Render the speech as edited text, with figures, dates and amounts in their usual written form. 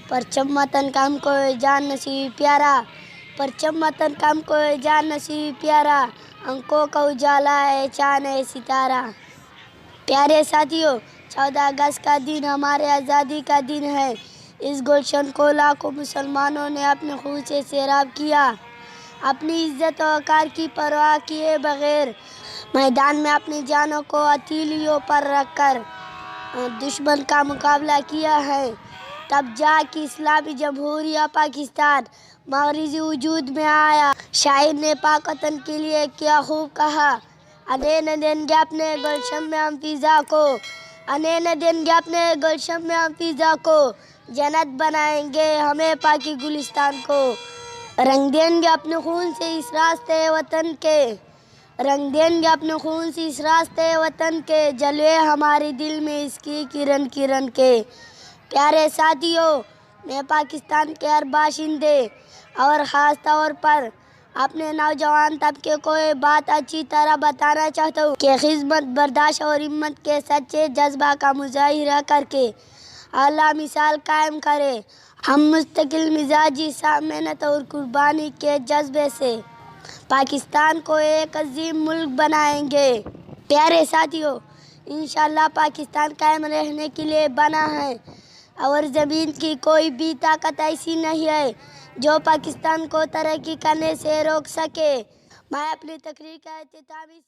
परचम वतन का हमको जान नसीब प्यारा, परचम वतन का हमको जान नसीब प्यारा, अंकों का उजाला है चांद है सितारा। प्यारे साथियों, 14 अगस्त का दिन हमारे आज़ादी का दिन है। इस गुलशन को लाखों मुसलमानों ने अपने खून से सैराब किया। अपनी इज्जत और वक़ार की परवाह किए बगैर मैदान में अपनी जानों को हथेलियों पर रखकर दुश्मन का मुकाबला किया है। तब जाके इस्लामी जमहूरिया पाकिस्तान मगरिबी वजूद में आया। शायर ने पाक वतन के लिए क्या खूब कहा, अने न देंगे अपने गुलशन में हम फिज़ा को, अने न देंगे अपने गुलशन में हम फिज़ा को, जन्नत बनाएंगे हमें पाकी गुलिस्तान को। रंग देंगे अपने खून से इस रास्ते वतन के, रंग देंगे अपने खून से इस रास्ते वतन के, जलवे हमारे दिल में इसकी किरण किरण के। प्यारे साथियों, मैं पाकिस्तान के हर बाशिंदे और ख़ास तौर पर अपने नौजवान तबके को ये बात अच्छी तरह बताना चाहता हूँ कि खिदमत, बर्दाश्त और हिम्मत के सच्चे जज्बा का मुजाहिरा करके आला मिसाल कायम करे। हम मुस्तकिल मिजाजी मेहनत और कुर्बानी के जज्बे से पाकिस्तान को एक अजीम मुल्क बनाएंगे। प्यारे साथियों, इंशाअल्लाह पाकिस्तान कायम रहने के लिए बना है और ज़मीन की कोई भी ताकत ऐसी नहीं है जो पाकिस्तान को तरक्की करने से रोक सके। मैं अपनी तकरीर का इख्तितामी